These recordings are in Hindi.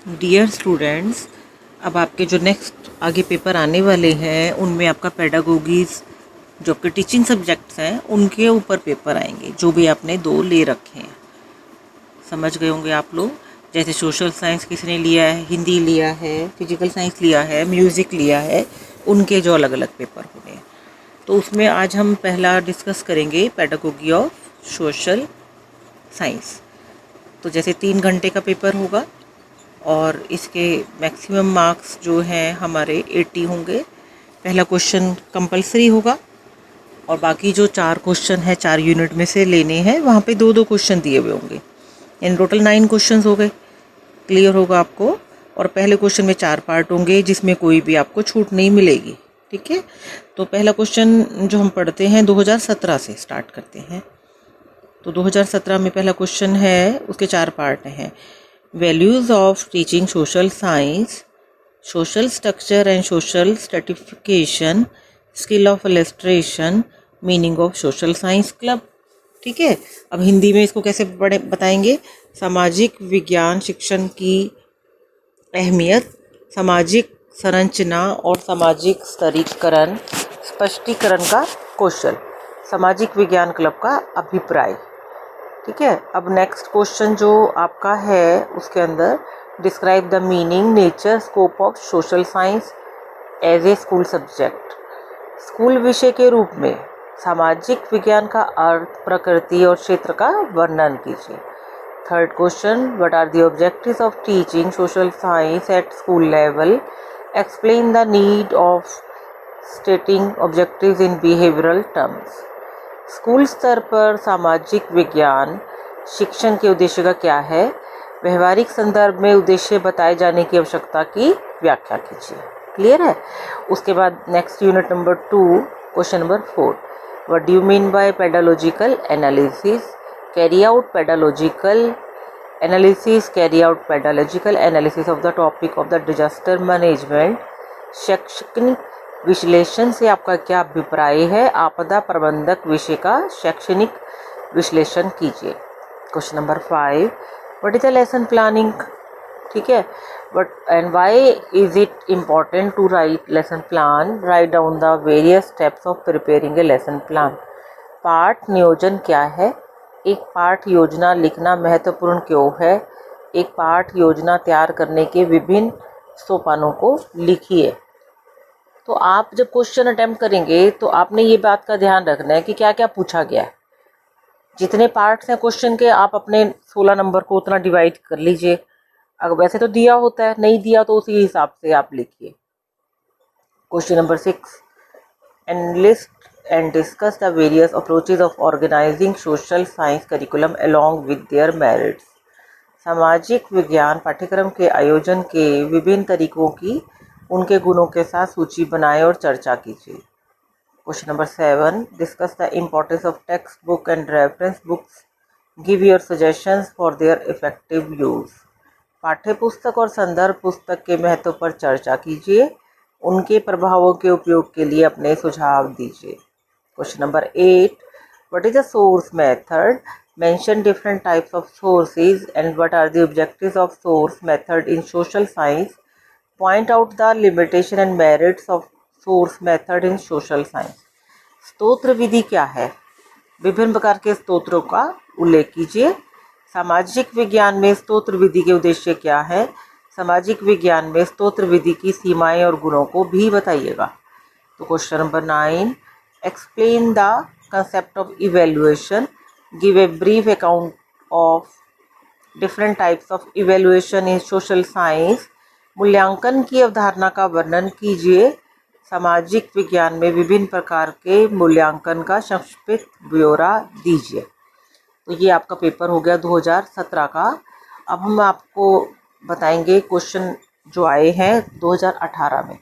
डियर स्टूडेंट्स, अब आपके जो नेक्स्ट आगे पेपर आने वाले हैं उनमें आपका पेडागोगीज जो आपके टीचिंग सब्जेक्ट्स हैं उनके ऊपर पेपर आएंगे, जो भी आपने 2 ले रखे हैं। समझ गए होंगे आप लोग। जैसे सोशल साइंस किसी ने लिया है, हिंदी लिया है, फिजिकल साइंस लिया है, म्यूज़िक लिया है, उनके जो अलग अलग पेपर होंगे। तो उसमें आज हम पहला डिस्कस करेंगे पेडागोगी ऑफ सोशल साइंस। तो जैसे 3 घंटे का पेपर होगा और इसके मैक्सिमम मार्क्स जो हैं हमारे 80 होंगे। पहला क्वेश्चन कंपलसरी होगा और बाकी जो 4 क्वेश्चन है 4 यूनिट में से लेने हैं, वहाँ पे 2-2 क्वेश्चन दिए हुए होंगे। इन टोटल 9 क्वेश्चन हो गए। क्लियर होगा आपको। और पहले क्वेश्चन में 4 पार्ट होंगे जिसमें कोई भी आपको छूट नहीं मिलेगी। ठीक है। तो पहला क्वेश्चन जो हम पढ़ते हैं 2017 से स्टार्ट करते हैं। तो 2017 में पहला क्वेश्चन है, उसके 4 पार्ट हैं। Values of teaching social science, social structure and social stratification, skill of illustration, meaning of social science club. ठीक है। अब हिंदी में इसको कैसे पढ़े बताएंगे। सामाजिक विज्ञान शिक्षण की अहमियत, सामाजिक संरचना और सामाजिक स्तरीकरण, स्पष्टीकरण का कौशल, सामाजिक विज्ञान क्लब का अभिप्राय। ठीक है। अब नेक्स्ट क्वेश्चन जो आपका है उसके अंदर describe the meaning, nature, scope of social science as a school subject. School विषय के रूप में सामाजिक विज्ञान का अर्थ, प्रकृति और क्षेत्र का वर्णन कीजिए। Third question, what are the objectives of teaching social science at school level, explain the need of stating objectives in behavioural terms. School स्तर पर सामाजिक विज्ञान शिक्षण के उद्देश्य का क्या है, व्यवहारिक संदर्भ में उद्देश्य बताए जाने की आवश्यकता की व्याख्या कीजिए। क्लियर है। उसके बाद next unit number 2, question number 4, what do you mean by pedagogical analysis, carry out pedagogical analysis, carry out pedagogical analysis of the topic of the disaster management. शैक्षणिक विश्लेषण से आपका क्या अभिप्राय है, आपदा प्रबंधक विषय का शैक्षणिक विश्लेषण कीजिए। Question number 5, what is the lesson planning. ठीक है। But and why is it important to write lesson plan, write down the various steps of preparing a lesson plan. पाठ नियोजन क्या है, एक पाठ योजना लिखना महत्वपूर्ण क्यों है, एक पाठ योजना तैयार करने के विभिन्न सोपानों को लिखिए। तो आप जब क्वेश्चन अटेम्प्ट करेंगे तो आपने ये बात का ध्यान रखना है कि क्या क्या पूछा गया है। जितने पार्ट्स हैं क्वेश्चन के, आप अपने 16 नंबर को उतना डिवाइड कर लीजिए। अगर वैसे तो दिया होता है, नहीं दिया तो उसी हिसाब से आप लिखिए। Question number 6, enlist and discuss the various approaches of organising social science curriculum along with their merits. सामाजिक विज्ञान पाठ्यक्रम के आयोजन के विभिन्न तरीकों की उनके गुणों के साथ सूची बनाएं और चर्चा कीजिए। Question number 7, discuss the importance of text book and reference books, give your suggestions for their effective use. पाठ्य पुस्तक और संदर्भ पुस्तक के महत्व पर चर्चा कीजिए, उनके प्रभावों के उपयोग के लिए अपने सुझाव दीजिए। Question number 8, what is the source method, mention different types of sources and what are the objectives of source method in social science, point out the limitation and merits of source method in social science। स्तोत्र विधि क्या है, विभिन्न प्रकार के स्तोत्रों का उल्लेख कीजिए। सामाजिक विज्ञान में स्तोत्र विधि के उद्देश्य क्या है, सामाजिक विज्ञान में स्तोत्र विधि की सीमाएं और गुणों को भी बताइएगा। तो question number 9, explain the concept of evaluation, give a brief account of different types of evaluation in social science। मूल्यांकन की अवधारणा का वर्णन कीजिए, सामाजिक विज्ञान में विभिन्न प्रकार के मूल्यांकन का संक्षिप्त ब्यौरा दीजिए। तो ये आपका पेपर हो गया 2017 का। अब हम आपको बताएंगे क्वेश्चन जो आए हैं 2018 में।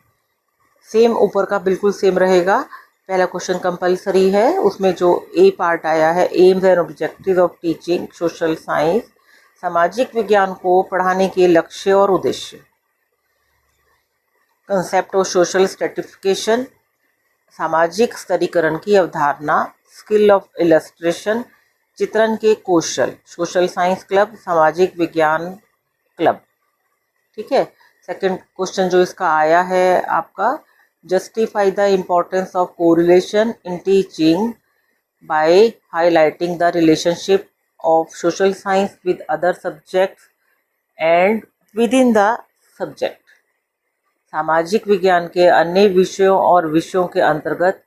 सेम ऊपर का बिल्कुल सेम रहेगा। पहला क्वेश्चन कंपलसरी है, उसमें जो ए पार्ट आया है, AIIMS and objectives of teaching social science, सामाजिक विज्ञान को पढ़ाने के लक्ष्य और उद्देश्य। कंसेप्ट ऑफ सोशल स्ट्रेटिफिकेशन, सामाजिक स्तरीकरण की अवधारणा, स्किल ऑफ इलस्ट्रेशन, चित्रण के कौशल, सोशल साइंस क्लब, सामाजिक विज्ञान क्लब। ठीक है। सेकंड क्वेश्चन जो इसका आया है आपका, justify the importance of correlation in teaching bye highlighting the relationship of social science with other subjects and with in the subject. सामाजिक विज्ञान के अन्य विषयों और विषयों के अंतर्गत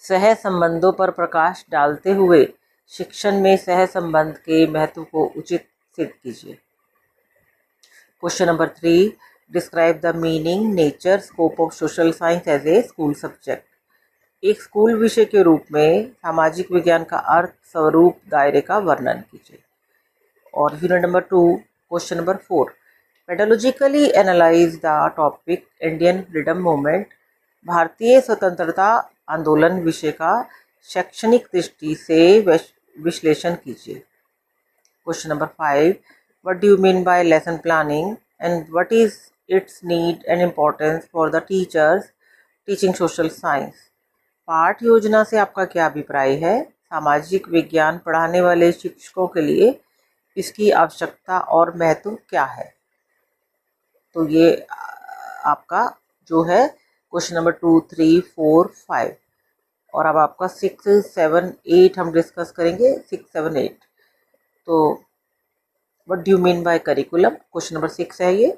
सह संबंधों पर प्रकाश डालते हुए शिक्षण में सह संबंध के महत्व को उचित सिद्ध कीजिए। Question number 3, describe the meaning, nature, scope of social science as a school subject. एक स्कूल विषय के रूप में सामाजिक विज्ञान का अर्थ, स्वरूप, दायरे का वर्णन कीजिए। और unit number 2, question number 4, pedagogically analyse the topic Indian freedom movement. भारतीय स्वतंत्रता आंदोलन विषय का शैक्षणिक दृष्टि से विश्लेषण कीजिए। Question number 5, what do you mean bye lesson planning and what is it's need and importance for the teachers teaching social science. पाठ योजना से आपका क्या अभिप्राय है? सामाजिक विज्ञान पढ़ाने वाले शिक्षकों के लिए इसकी आवश्यकता और महत्व क्या है? तो ये आपका जो है क्वेश्चन नंबर 2, 3, 4, 5। और अब आपका 6, 7, 8 हम डिस्कस करेंगे। 6, 7, 8। तो what do you mean bye curriculum, question number 6 है ये।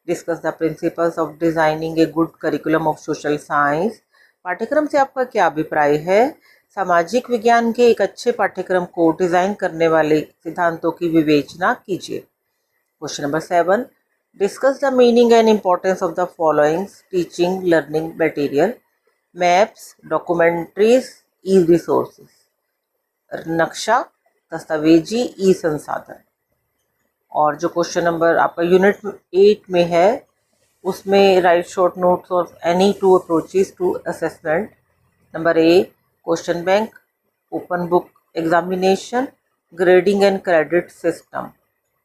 Discuss the principles of designing a good curriculum of social science. पाठ्यक्रम से आपका क्या अभिप्राय है? सामाजिक विज्ञान के एक अच्छे पाठ्यक्रम को डिजाइन करने वाले सिद्धांतों की विवेचना कीजिए। Question number 7, discuss the meaning and importance of the followings teaching learning material, maps, documentaries, E resources. नक्शा, दस्तावेजी, ई संसाधन। और जो क्वेश्चन नंबर आपका यूनिट 8 में है उसमें write short notes of any 2 approaches to assessment. Number A, question bank, open book examination, grading and credit system.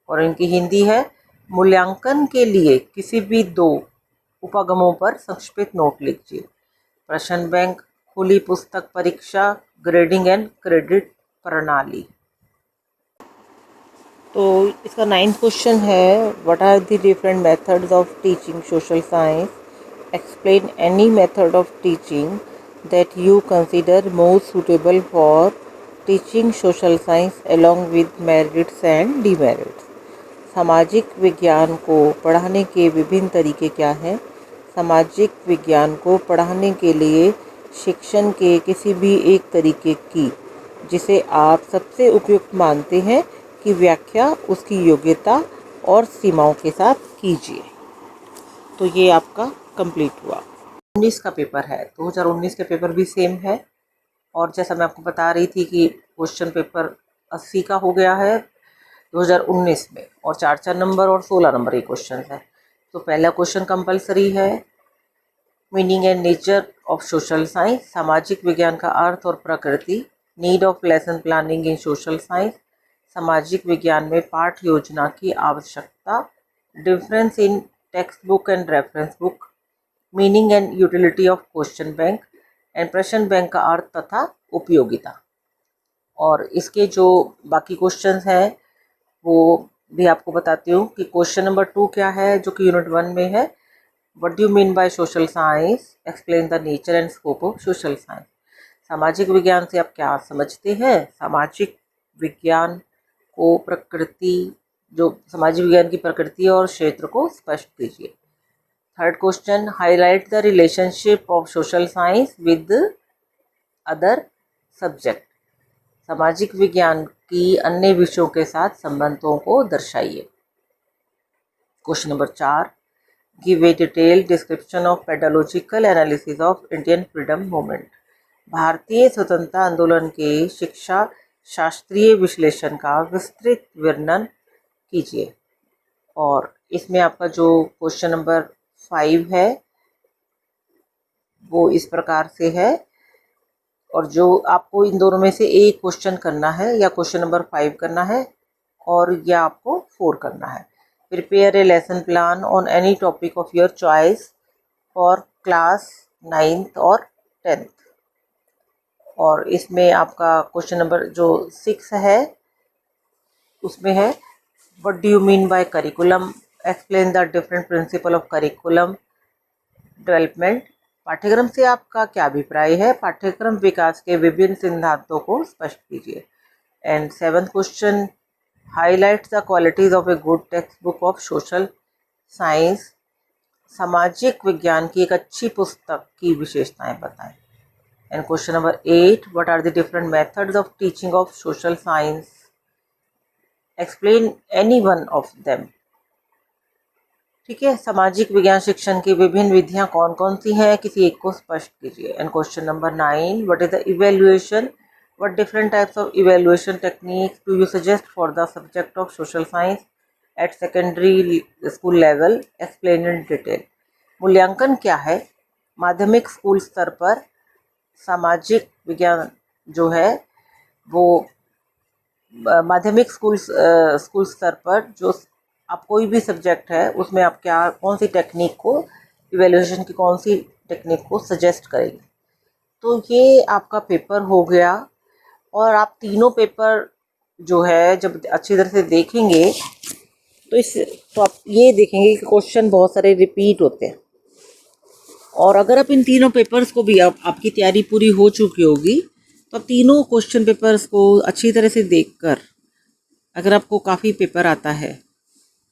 और इनकी हिंदी है, मूल्यांकन के लिए किसी भी 2 उपागमों पर संक्षिप्त नोट लिखिए। प्रश्न बैंक, खुली पुस्तक परीक्षा, ग्रेडिंग एंड क्रेडिट प्रणाली। तो इसका 9th क्वेश्चन है, what are the different methods of teaching social science, explain any method of teaching that you consider most suitable for teaching social science along with merits and demerits. सामाजिक विज्ञान को पढ़ाने के विभिन्न तरीके क्या हैं? सामाजिक विज्ञान को पढ़ाने के लिए शिक्षण के किसी भी एक तरीके की जिसे आप सबसे उपयुक्त मानते हैं की व्याख्या उसकी योग्यता और सीमाओं के साथ कीजिए। तो ये आपका कंप्लीट हुआ। 19 का पेपर है, 2019 का पेपर भी सेम है। और जैसा मैं आपको बता रही थी कि क्वेश्चन पेपर 80 का हो गया है 2019 में, और 4-4 नंबर और 16 नंबर ये क्वेश्चन है। तो पहला क्वेश्चन कंपलसरी है, meaning and nature of social science. सामाजिक विज्ञान का अर्थ और प्रकृति। Need of lesson planning in social science. सामाजिक विज्ञान में पाठ योजना की आवश्यकता। Difference in text book and reference book. Meaning and utility of question bank and प्रश्न बैंक का अर्थ तथा उपयोगिता। और इसके जो बाकी क्वेश्चंस हैं वो भी आपको बताती हूँ कि क्वेश्चन नंबर 2 क्या है जो कि यूनिट 1 में है, what do you mean by social science, explain the nature and scope of social science. सामाजिक विज्ञान से आप क्या समझते हैं? सामाजिक विज्ञान को प्रकृति, जो सामाजिक विज्ञान की प्रकृति और क्षेत्र को स्पष्ट कीजिए। Third question, highlight the relationship of social science with other subject. सामाजिक विज्ञान की अन्य विषयों के साथ संबंधों को दर्शाइए। Question number 4, give a detail description of pedagogical analysis of Indian freedom movement. भारतीय स्वतंत्रता आंदोलन के शिक्षा शास्त्रीय विश्लेषण का विस्तृत वर्णन कीजिए। और इसमें आपका जो क्वेश्चन नंबर 5 है वो इस प्रकार से है, और जो आपको इन दोनों में से एक क्वेश्चन करना है, या क्वेश्चन नंबर 5 करना है और या आपको 4 करना है। Prepare a lesson plan on any topic of your choice for class 9th और 10th। और इसमें आपका क्वेश्चन नंबर जो 6 है उसमें है, what do you mean bye curriculum explain the different principle of curriculum development. पाठ्यक्रम से आपका क्या अभिप्राय है? पाठ्यक्रम विकास के विभिन्न सिद्धांतों को स्पष्ट कीजिए। And 7th question, highlight the qualities of a good text book of social science. सामाजिक विज्ञान की एक अच्छी पुस्तक की विशेषताएं बताएं। And question number 8, what are the different methods of teaching of social science, explain any one of them. ठीक है, सामाजिक विज्ञान शिक्षण की विभिन्न विधियां कौन कौन सी हैं, किसी एक को स्पष्ट कीजिए। And question number 9, what is the evaluation, what different types of evaluation techniques do you suggest for the subject of social science at secondary school level, explain in detail. मूल्यांकन क्या है? माध्यमिक स्कूल स्तर पर सामाजिक विज्ञान जो है वो माध्यमिक स्कूल स्तर पर जो आप कोई भी सब्जेक्ट है उसमें आप क्या कौन सी टेक्निक को, इवेल्युएशन की कौन सी टेक्निक को सजेस्ट करेंगे। तो ये आपका पेपर हो गया। और आप तीनों पेपर जो है जब अच्छी तरह से देखेंगे तो आप ये देखेंगे कि क्वेश्चन बहुत सारे रिपीट होते हैं। और अगर आप इन तीनों पेपर्स को भी आपकी तैयारी पूरी हो चुकी होगी तो आप तीनों क्वेश्चन पेपर्स को अच्छी तरह से देखकर, अगर आपको काफ़ी पेपर आता है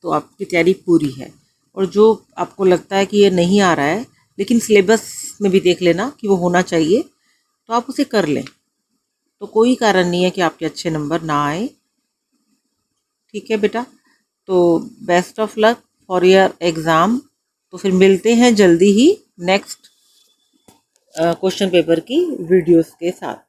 तो आपकी तैयारी पूरी है। और जो आपको लगता है कि ये नहीं आ रहा है लेकिन सिलेबस में भी देख लेना कि वो होना चाहिए, तो आप उसे कर लें, तो कोई कारण नहीं है कि आपके अच्छे नंबर ना आए। ठीक है बेटा, तो best of luck for your exam. तो फिर मिलते हैं जल्दी ही नेक्स्ट क्वेश्चन पेपर की वीडियोस के साथ।